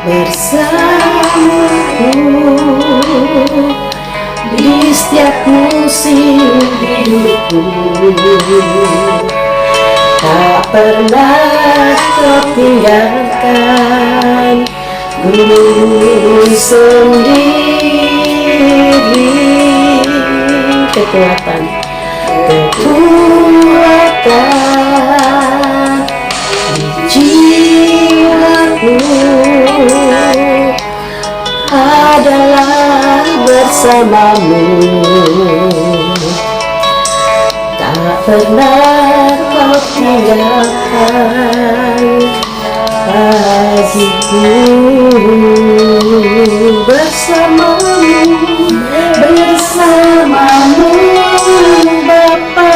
bersamaku di setiap musim hidupku. Tak pernah kau tinggalkan ku sendiri. Kekuatan di jiwaku adalah bersamamu. Tak pernah kau tinggalkan hatiku. Bersamamu Bapa,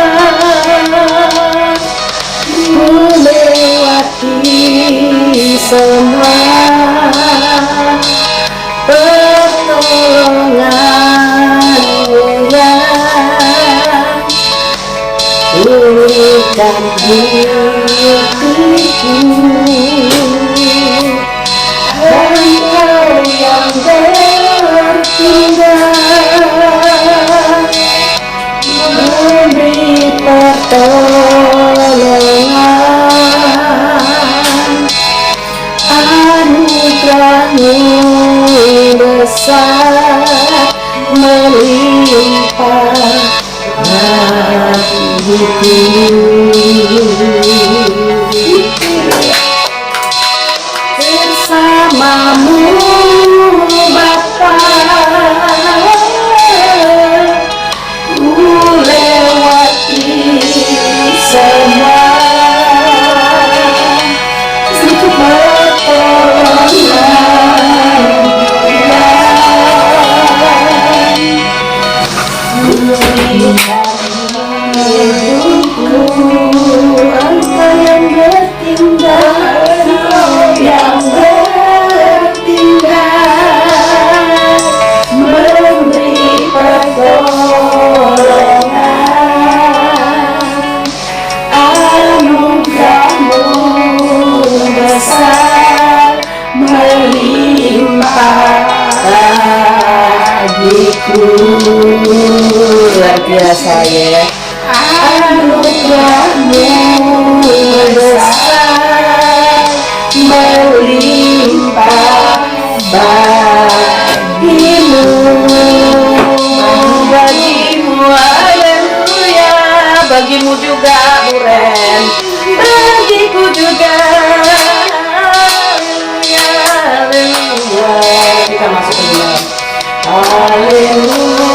ku lewati semua pertolonganmu yang pulihkan hidupku. Engkau yang bertindak memberi pertolongan. Anugerah-Mu besar melimpah bagiku. Bersamamu Bapa, ku lewati semua pertolongan hidupku. Engkau yang bertindak, yang bertindak memberi pertolongan. Anugerah-Mu besar melimpah bagiku. Luar biasa ya. Anugerah-Mu besar melimpah bagimu. Haleluya. Bagimu juga Buren, bagiku juga. Haleluya, haleluya. Kita masuk ke dalam. Haleluya.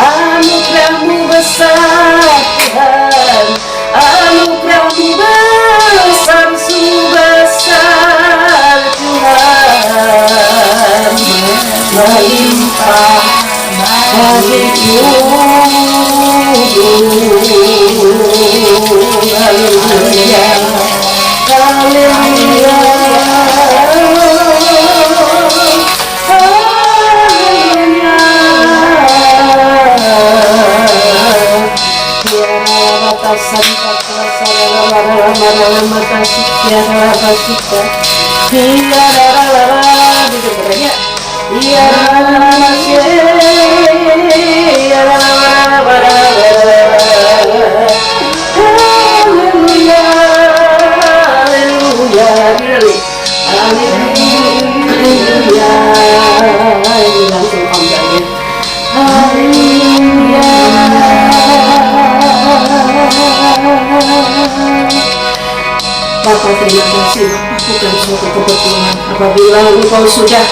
Anugerah-Mu besar Tuhan, anugerah-Mu besar, besar Tuhan, melimpah bagiku. Haleluya, haleluya. Bapa, terima kasih bukan suatu kebetulan apabila Engkau sudah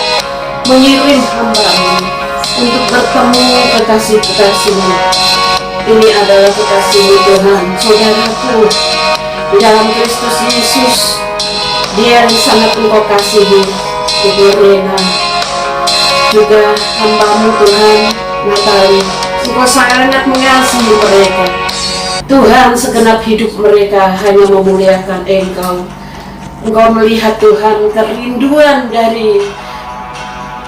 mengirim hamba-Mu untuk bertemu kekasih-kekasih-Mu. Ini adalah kekasih-Mu Tuhan, saudaraku di dalam Kristus Yesus. Dia yang sangat Engkau kasihi, Ibu Rena, juga hamba-Mu Tuhan Natali. Engkau sangat mengasihi mereka. Tuhan, segenap hidup mereka hanya memuliakan Engkau. Engkau melihat Tuhan kerinduan dari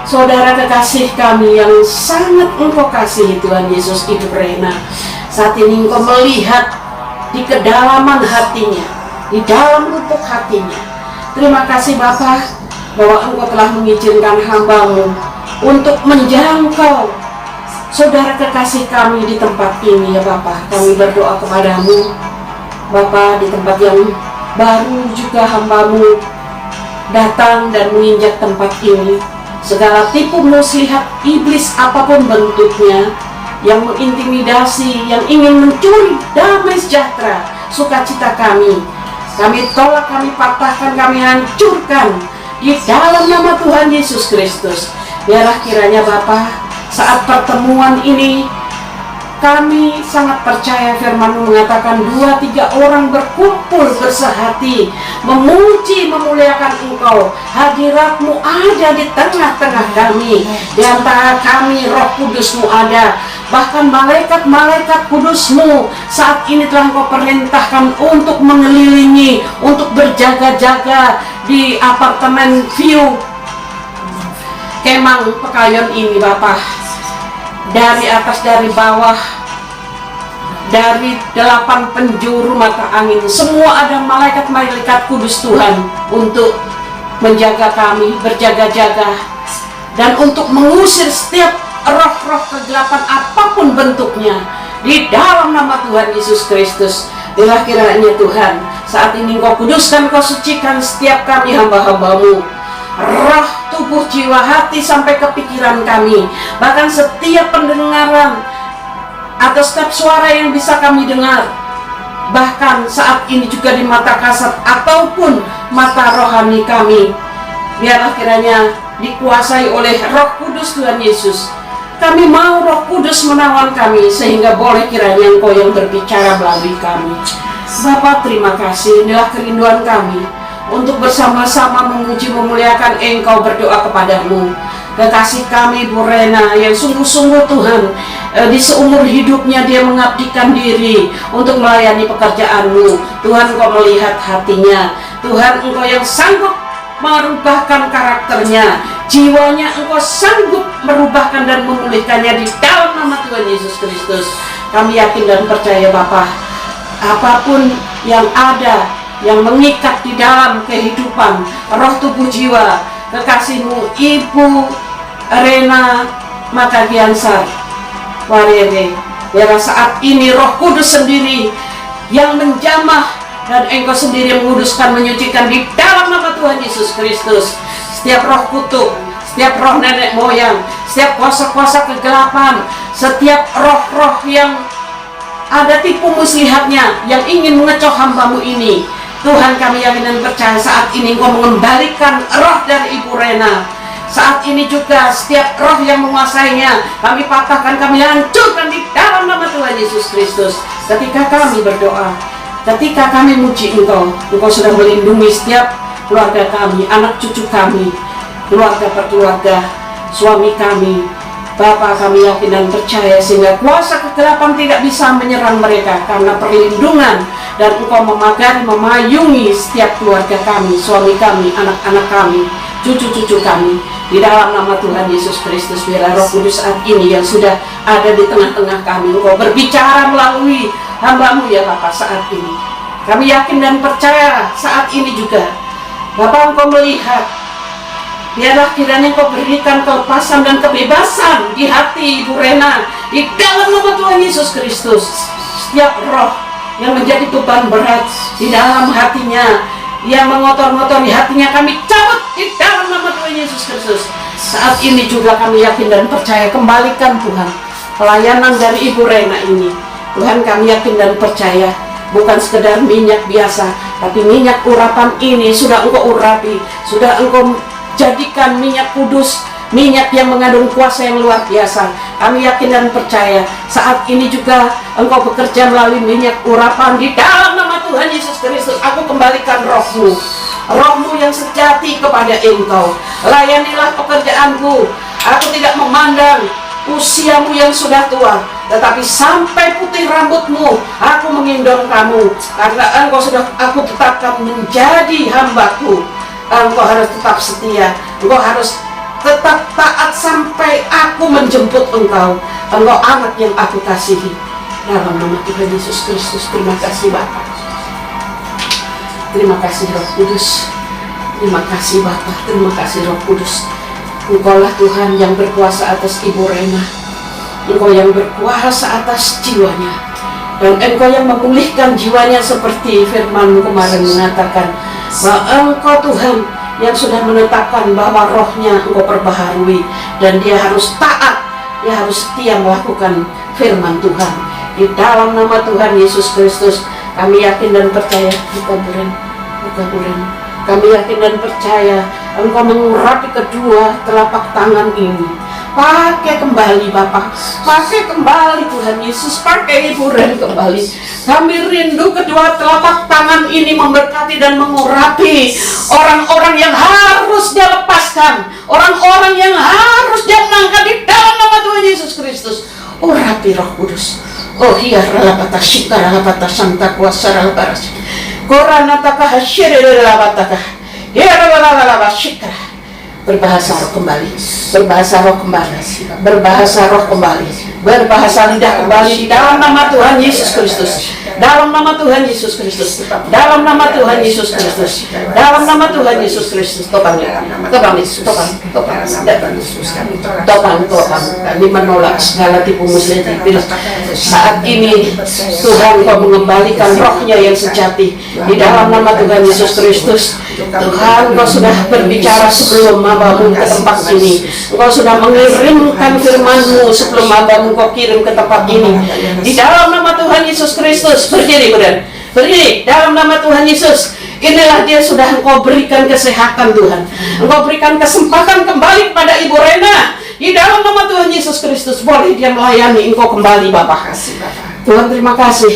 saudara kekasih kami yang sangat Engkau kasihi Tuhan Yesus, Ibu Rena. Saat ini Engkau melihat di kedalaman hatinya, di dalam lubuk hatinya. Terima kasih Bapa, bahwa Engkau telah mengizinkan hamba-Mu untuk menjangkau saudara kekasih kami di tempat ini ya Bapa. Kami berdoa kepadamu Bapa, di tempat yang baru juga hamba-Mu datang dan menginjak tempat ini. Segala tipu muslihat iblis apapun bentuknya, yang mengintimidasi, yang ingin mencuri damai sejahtera, sukacita kami tolak, kami patahkan, kami hancurkan di dalam nama Tuhan Yesus Kristus. Biarlah kiranya Bapa, saat pertemuan ini kami sangat percaya firman-Mu mengatakan 2-3 orang berkumpul bersehati memuji memuliakan Engkau, hadirat-Mu ada di tengah-tengah kami, di antara kami Roh Kudus-Mu ada. Bahkan malaikat-malaikat kudus-Mu saat ini telah Engkau perintahkan untuk mengelilingi, untuk berjaga-jaga di apartemen view Kemang Pekayon ini Bapak. Dari atas, dari bawah, dari 8 penjuru mata angin, semua ada malaikat-malaikat kudus Tuhan untuk menjaga kami, berjaga-jaga, dan untuk mengusir setiap roh-roh kegelapan apapun bentuknya di dalam nama Tuhan Yesus Kristus. Biarlah kiranya Tuhan, saat ini Engkau kuduskan, Engkau sucikan setiap kami hamba-hamba-Mu, roh, tubuh, jiwa, hati, sampai ke pikiran kami, bahkan setiap pendengaran atau setiap suara yang bisa kami dengar, bahkan saat ini juga di mata kasat ataupun mata rohani kami. Biarlah kiranya dikuasai oleh Roh Kudus Tuhan Yesus. Kami mau Roh Kudus menawan kami, sehingga boleh kiranya Engkau yang berbicara melalui kami. Bapa, terima kasih. Inilah kerinduan kami untuk bersama-sama memuji memuliakan Engkau, berdoa kepadamu. Kekasih kami Bu Rena yang sungguh-sungguh Tuhan, di seumur hidupnya dia mengabdikan diri untuk melayani pekerjaan-Mu. Tuhan, Engkau melihat hatinya. Tuhan, Engkau yang sanggup merubahkan karakternya, jiwanya Engkau sanggup merubahkan dan memulihkannya di dalam nama Tuhan Yesus Kristus. Kami yakin dan percaya Bapa, apapun yang ada yang mengikat di dalam kehidupan roh, tubuh, jiwa kekasih-Mu Ibu Rena Makagiansar Warere, biarlah saat ini Roh Kudus sendiri yang menjamah, dan Engkau sendiri menguduskan, menyucikan di dalam nama Tuhan Yesus Kristus. Setiap roh kutuk, setiap roh nenek moyang, setiap kuasa-kuasa kegelapan, setiap roh-roh yang ada tipu muslihatnya yang ingin mengecoh hamba-Mu ini, Tuhan, kami yakin dan percaya saat ini Engkau mengembalikan roh dari Ibu Rena. Saat ini juga setiap roh yang menguasainya kami patahkan, kami hancurkan di dalam nama Tuhan Yesus Kristus. Ketika kami berdoa, ketika kami muji Engkau, Engkau sudah melindungi setiap keluarga kami, anak cucu kami, keluarga per keluarga, suami kami. Bapa, kami yakin dan percaya sehingga kuasa kegelapan tidak bisa menyerang mereka, karena perlindungan dan Engkau memagari, memayungi setiap keluarga kami, suami kami, anak-anak kami, cucu-cucu kami, di dalam nama Tuhan Yesus Kristus. Biarlah Roh Kudus saat ini yang sudah ada di tengah-tengah kami, Engkau berbicara melalui hamba-Mu ya Bapa saat ini. Kami yakin dan percaya saat ini juga Bapa, Engkau melihat. Biarlah kiranya Engkau berikan kelepasan dan kebebasan di hati Ibu Rena di dalam nama Tuhan Yesus Kristus. Setiap roh yang menjadi beban berat di dalam hatinya, yang mengotor-ngotori hatinya, kami cabut di dalam nama Tuhan Yesus Kristus. Saat ini juga kami yakin dan percaya, kembalikan Tuhan pelayanan dari Ibu Rena ini. Tuhan, kami yakin dan percaya bukan sekedar minyak biasa, tapi minyak urapan ini sudah Engkau urapi, sudah Engkau jadikan minyak kudus, minyak yang mengandung kuasa yang luar biasa. Kami yakin dan percaya saat ini juga Engkau bekerja melalui minyak urapan di dalam nama Tuhan Yesus Kristus. Aku kembalikan roh-Mu, roh-Mu yang sejati kepada Engkau. Layanilah pekerjaanku. Aku tidak memandang usiamu yang sudah tua, tetapi sampai putih rambutmu aku menggendong kamu, karena Engkau sudah aku tetapkan menjadi hambaku. Engkau harus tetap setia, Engkau harus tetap taat sampai aku menjemput Engkau. Engkau anak yang aku kasihi. dalam nama Tuhan Yesus Kristus. Terima kasih Bapa. Terima kasih Roh Kudus. Terima kasih Bapa. Terima kasih Roh Kudus. Engkaulah Tuhan yang berkuasa atas Ibu Rena. Engkau yang berkuasa atas jiwanya. Dan Engkau yang memulihkan jiwanya seperti firman-Mu kemarin mengatakan bahwa Engkau Tuhan yang sudah menetapkan bahwa rohnya Engkau perbaharui dan dia harus taat, dia harus setia melakukan firman Tuhan. Di dalam nama Tuhan Yesus Kristus kami yakin dan percaya, bukan buren. Kami yakin dan percaya Engkau mengurapi kedua telapak tangan ini. Pakai kembali Bapa, pakai kembali Tuhan Yesus, pakai Ibu Ren kembali. Kami rindu kedua telapak tangan ini memberkati dan mengurapi orang-orang yang harus dia lepaskan, orang-orang yang harus dia menangkan di dalam nama Tuhan Yesus Kristus. Urapi Roh Kudus. Oh iya, ralapata shikara rapata santa kuasa ralabaras. Koranataka hasyere ralabataka. Ya ralabalaba shikara. Berbahasa roh kembali, berbahasa roh kembali, berbahasa roh kembali, berbahasa lidah kembali di dalam nama Tuhan Yesus Kristus, dalam nama Tuhan Yesus Kristus, dalam nama Tuhan Yesus Kristus, dalam nama Tuhan Yesus Kristus. Topang, kami menolak segala tipu muslihat. Saat ini Tuhan Kau mengembalikan rohnya yang sejati di dalam nama Tuhan Yesus Kristus. Tuhan Kau sudah berbicara sebelum hamba-Mu ke tempat ini. Engkau sudah mengirimkan firman-Mu sebelum hamba-Mu Kau kirim ke tempat ini. Di dalam nama Tuhan Yesus Kristus. Berdiri, Buden. Berdiri dalam nama Tuhan Yesus. Inilah dia sudah Engkau berikan kesehatan Tuhan. Engkau berikan kesempatan kembali kepada Ibu Rena. Di dalam nama Tuhan Yesus Kristus, boleh dia melayani Engkau kembali Bapak. Tuhan terima kasih.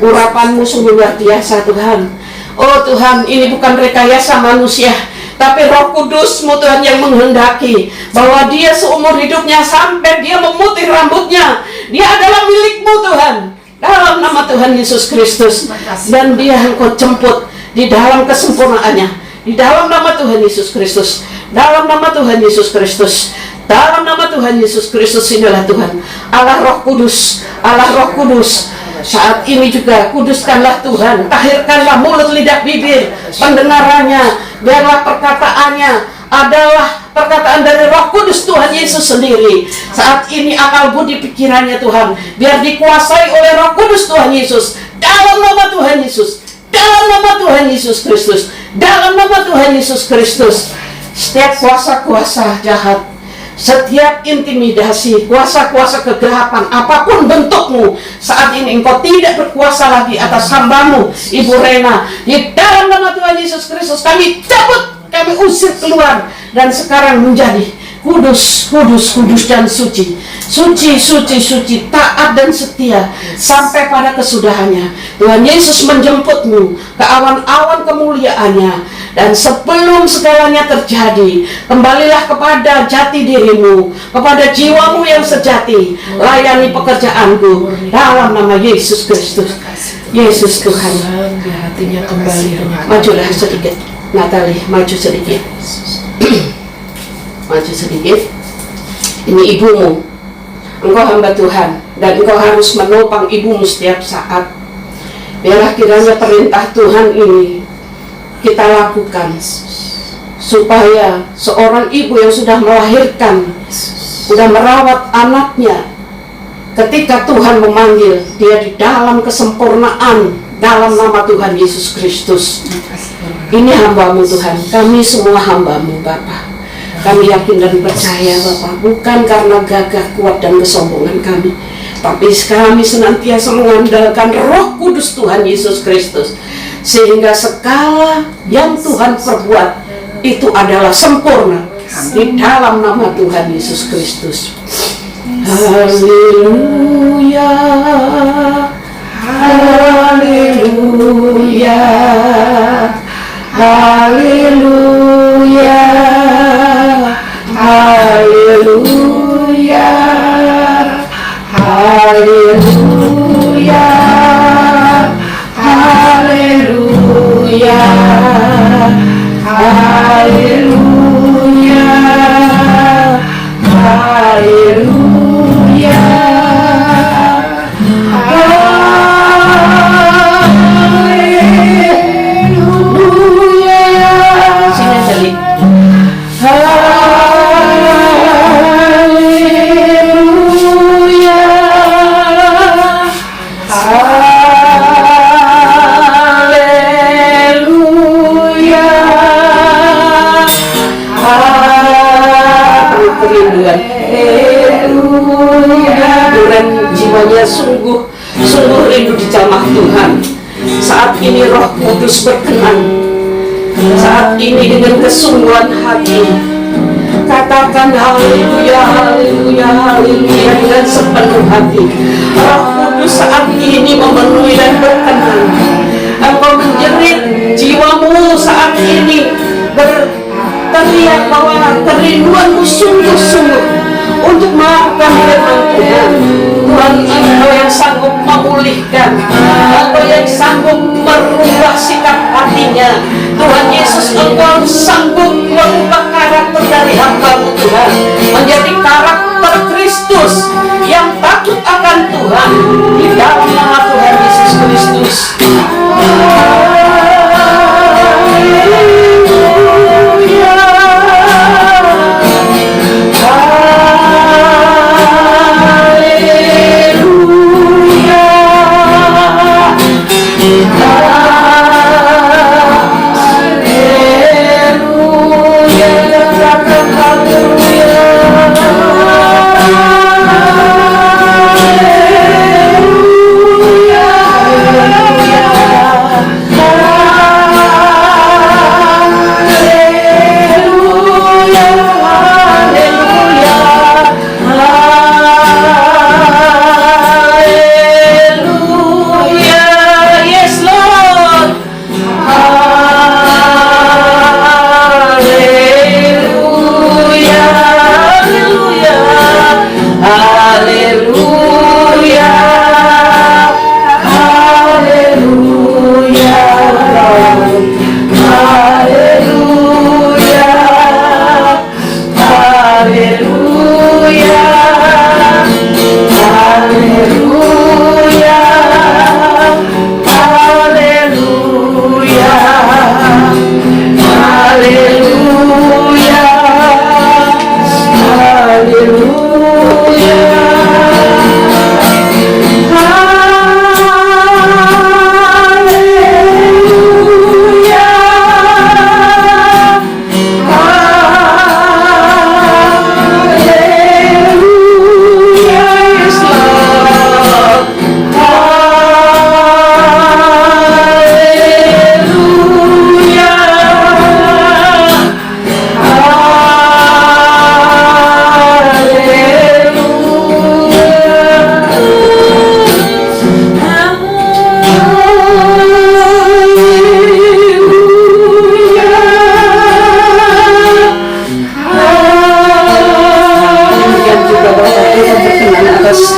Urapan-Mu sungguh luar biasa Tuhan. Oh Tuhan, ini bukan rekayasa manusia, tapi Roh Kudus-Mu Tuhan yang menghendaki bahwa dia seumur hidupnya sampai dia memutih rambutnya, dia adalah milik-Mu Tuhan. Dalam nama Tuhan Yesus Kristus. Dan dia Engkau jemput di dalam kesempurnaannya. Di dalam nama Tuhan Yesus Kristus. Dalam nama Tuhan Yesus Kristus. Dalam nama Tuhan Yesus Kristus, inilah Tuhan Allah Roh Kudus. Allah Roh Kudus, saat ini juga kuduskanlah Tuhan. Tahirkanlah mulut, lidah, bibir, pendengarannya. Biarlah perkataannya adalah perkataan dari Roh Kudus Tuhan Yesus sendiri. Saat ini akal budi pikirannya Tuhan, biar dikuasai oleh Roh Kudus Tuhan Yesus. Dalam nama Tuhan Yesus, dalam nama Tuhan Yesus Kristus, dalam nama Tuhan Yesus Kristus. Setiap kuasa-kuasa jahat, setiap intimidasi, kuasa-kuasa kegelapan, apapun bentukmu, saat ini Engkau tidak berkuasa lagi atas hamba-Mu Ibu Rena. Di dalam nama Tuhan Yesus Kristus kami cabut, kami usir keluar, dan sekarang menjadi kudus, kudus, kudus dan suci. Suci, suci, suci, taat dan setia sampai pada kesudahannya. Tuhan Yesus menjemput-Mu ke awan-awan kemuliaan-Nya. Dan sebelum segalanya terjadi, kembalilah kepada jati diri-Mu, kepada jiwa-Mu yang sejati. Layani pekerjaan-Ku dalam nama Yesus Kristus. Yesus Tuhan. Hatinya kembali. Majulah sedikit, Natalie, maju sedikit. Maju sedikit. Ini ibumu. Engkau hamba Tuhan, dan engkau harus menopang ibumu setiap saat. Biarlah kiranya perintah Tuhan ini kita lakukan, supaya seorang ibu yang sudah melahirkan, sudah merawat anaknya, ketika Tuhan memanggil dia di dalam kesempurnaan dalam nama Tuhan Yesus Kristus. Ini hamba-Mu Tuhan, kami semua hamba-Mu Bapa. Kami yakin dan percaya Bapa, bukan karena gagah kuat dan kesombongan kami, tapi kami senantiasa mengandalkan Roh Kudus Tuhan Yesus Kristus, sehingga segala yang Tuhan perbuat itu adalah sempurna di dalam nama Tuhan Yesus Kristus. Haleluya, haleluya, haleluya, haleluya, haleluya, haleluya, haleluya, haleluya, haleluya, Kristus berkenan. Saat ini dengan kesungguhan hati, katakan haleluya, haleluya, haleluya dengan sepenuh hati. Roh Kudus saat ini memenuhi dan berkenan. Engkau menjerit jiwamu saat ini, berteriak bahwa kerinduanmu sungguh-sungguh untuk melakukan firman Tuhan. Tuhan, Engkau yang sanggup memulihkan, Engkau yang sanggup merubah sikap hatinya. Tuhan Yesus, Engkau sanggup merubah karakter dari hamba-Mu Tuhan menjadi karakter Kristus yang takut akan Tuhan, di dalam nama Tuhan Yesus Kristus.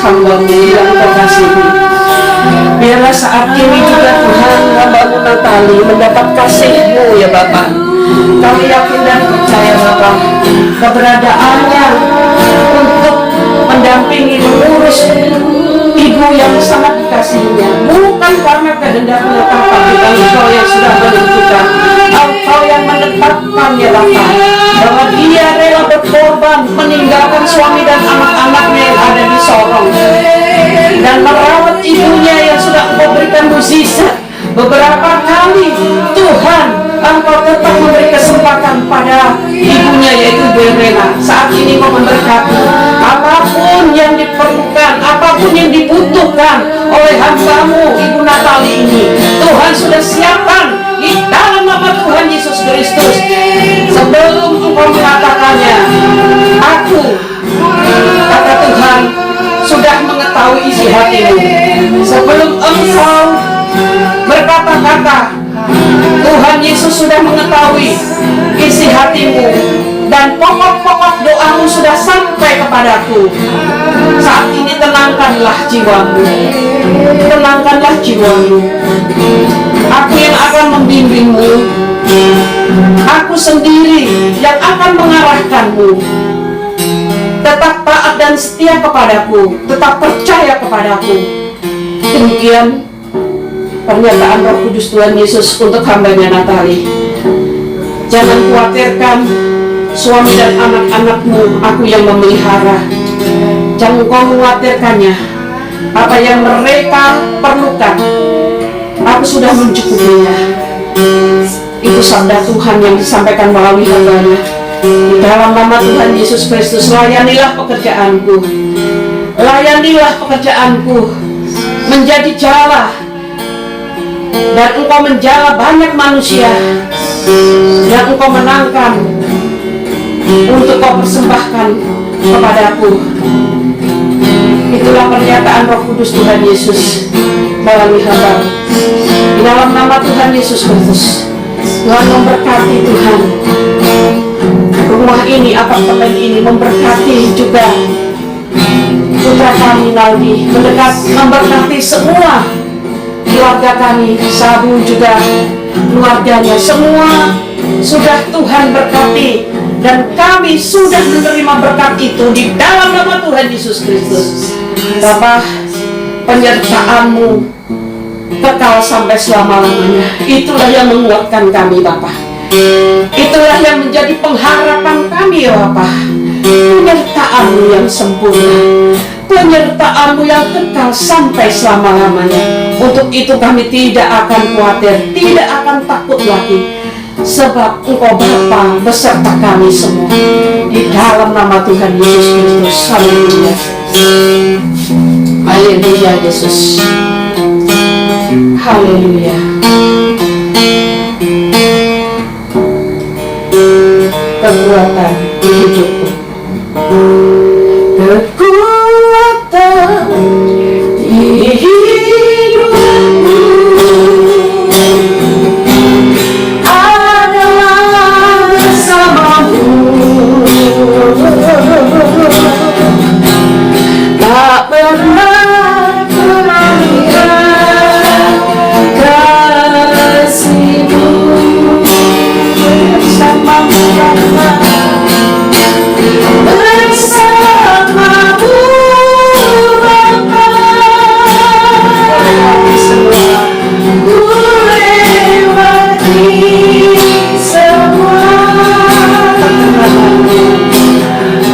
Hamba-Mu yang terkasihi, biarlah saat ini juga Tuhan hamba-Mu Natali mendapat kasih-Mu ya Bapa. Kami yakin dan percaya Bapa, keberadaannya untuk mendampingi mengurus ibu yang sangat dikasihinya bukan karena kehendaknya, tapi Engkau yang sudah menentukan, Engkau yang menetapkannya Bapa, bahwa dia rela berkorban meninggalkan suami dan anak-anaknya yang ada di Sorong dan merawat ibunya yang sudah Engkau berikan mukjizat beberapa kali. Tuhan, Engkau tetap memberi kesempatan pada ibunya yaitu Berena. Saat ini Engkau memberkati apapun yang diperlukan, apapun yang dibutuhkan oleh hamba-Mu Ibu Natali ini, Tuhan sudah siapkan di dalam nama Tuhan Yesus Kristus. Sebelum Engkau mengatakannya, aku, kata Tuhan, sudah mengetahui isi hatimu. Sebelum Engkau berkata-kata, Tuhan Yesus sudah mengetahui isi hatimu dan pokok-pokok doamu sudah sampai kepadaku. Saat ini tenangkanlah jiwamu, tenangkanlah jiwamu. Aku yang akan membimbingmu, aku sendiri yang akan mengarahkanmu. Tetap taat dan setia kepadaku, tetap percaya kepadaku. Demikian pernyataan Roh Kudus Tuhan Yesus untuk hamba-Nya Natali. Jangan khawatirkan suami dan anak-anakmu, aku yang memelihara. Jangan kau mengkhawatirkannya. Apa yang mereka perlukan, aku sudah mencukupinya. Itu sabda Tuhan yang disampaikan melalui hamba-Nya. Di dalam nama Tuhan Yesus Kristus, layanilah pekerjaanku, layanilah pekerjaanku, menjadi jala dan Engkau menjala banyak manusia yang Engkau menangkan untuk Kau persembahkan kepadaku. Itulah pernyataan Roh Kudus Tuhan Yesus melalui hamba. Di dalam nama Tuhan Yesus Kristus, Tuhan memberkati Tuhan rumah ini, apartemen ini, memberkati juga putra kami Naldi, memberkati semua keluarga kami, Sabu juga keluarganya, semua sudah Tuhan berkati dan kami sudah menerima berkat itu di dalam nama Tuhan Yesus Kristus. Bapa, penyertaan-Mu kekal sampai selama-lamanya. Itulah yang menguatkan kami, Bapa. Itulah yang menjadi pengharapan kami, ya Bapa. Penyertaan-Mu yang sempurna, penyertaan-Mu yang kekal sampai selama-lamanya. Untuk itu kami tidak akan khawatir, tidak akan takut lagi, sebab Engkau Bapa beserta kami semua. Di dalam nama Tuhan Yesus Kristus. Haleluya. Haleluya Yesus. Haleluya. Kekuatan di hidupku, kekuatan di hidupku adalah bersamamu. Tak pernah terlihat kasih-Mu bersamamu, bersamamu Bapa. Ku lewati semua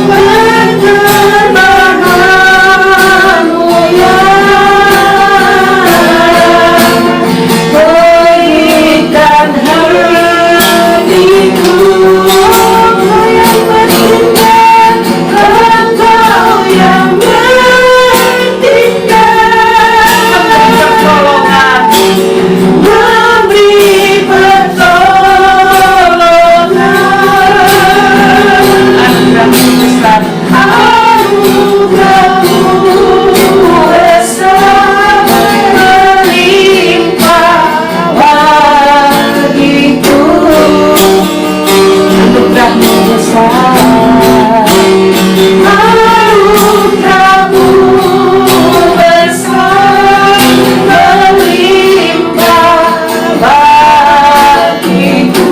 perkembangan-Mu yang berikan hatiku. Engkau yang bertindak, Engkau yang bertindak, memberi pertolongan. Anugerah-Mu besar melimpah bagiku. Anugerah-Mu besar, anugerah-Mu besar melimpah bagiku.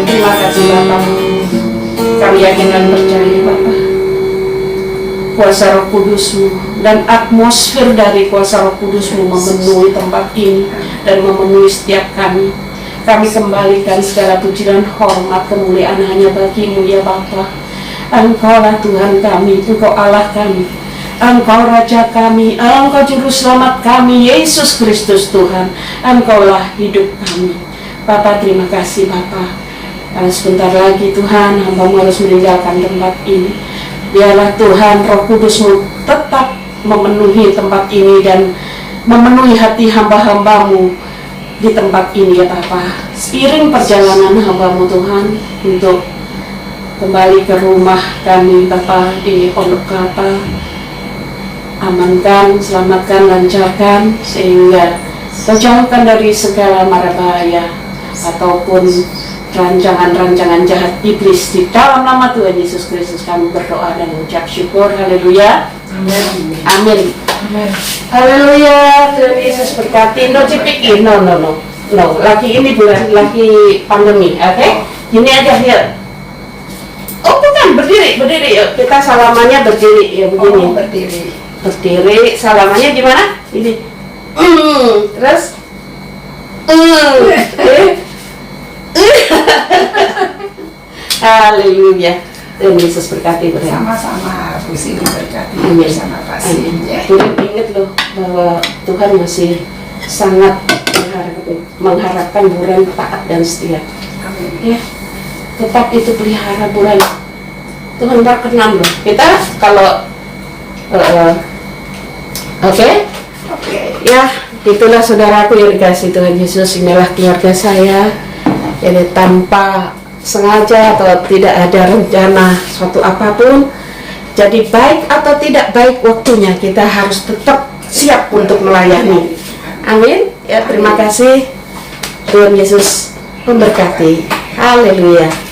Terima kasih Bapak. Kami yakin dan percaya Bapak, kuasa Roh Kudus-Mu dan atmosfer dari kuasa Roh Kudus-Mu memenuhi tempat ini dan memenuhi setiap kami. Kami kembalikan segala puji dan hormat kemuliaan hanya bagi-Mu ya Bapa. Engkaulah Tuhan kami, Engkau Allah kami, Engkau Raja kami, Engkau Juru Selamat kami, Yesus Kristus Tuhan. Engkaulah hidup kami. Bapa, terima kasih Bapa. Karena sebentar lagi Tuhan, hamba-Mu harus meninggalkan tempat ini. Biarlah Tuhan Roh Kudus-Mu tetap memenuhi tempat ini dan memenuhi hati hamba-hamba-Mu di tempat ini ya Bapa. Seiring perjalanan hamba-Mu Tuhan untuk kembali ke rumah kami Bapa di Pondok Kelapa, amankan, selamatkan, lancarkan sehingga terjauhkan dari segala mara bahaya ataupun rancangan-rancangan jahat iblis. Di dalam nama Tuhan Yesus Kristus kami berdoa dan mengucap syukur. Haleluya. Amin. Amin. Haleluya. Tuhan Yesus berkati. No cipikin. No. Lagi ini bulan, lagi pandemi. Oke? Gini aja ya. Oh bukan, berdiri. Yuk. Kita salamannya berdiri ya begini. Berdiri. Salamannya gimana? Ini. Terus. Haleluya. Tuhan Yesus berkati bersama. Sama-sama Bu Sini berkati bersama Pak Amin. Sin ya. Tuhan ingat loh bahwa Tuhan masih sangat mengharapkan bulan taat dan setia. Amin. Ya, tetap itu pelihara bulan. Tuhan berkenan loh. Kita kalau Oke? Oke. Ya, itulah saudaraku yang dikasih Tuhan Yesus. Inilah keluarga saya. Jadi tanpa sengaja atau tidak ada rencana suatu apapun, jadi baik atau tidak baik waktunya, kita harus tetap siap untuk melayani. Amin. Ya, terima kasih. Tuhan Yesus memberkati. Haleluya.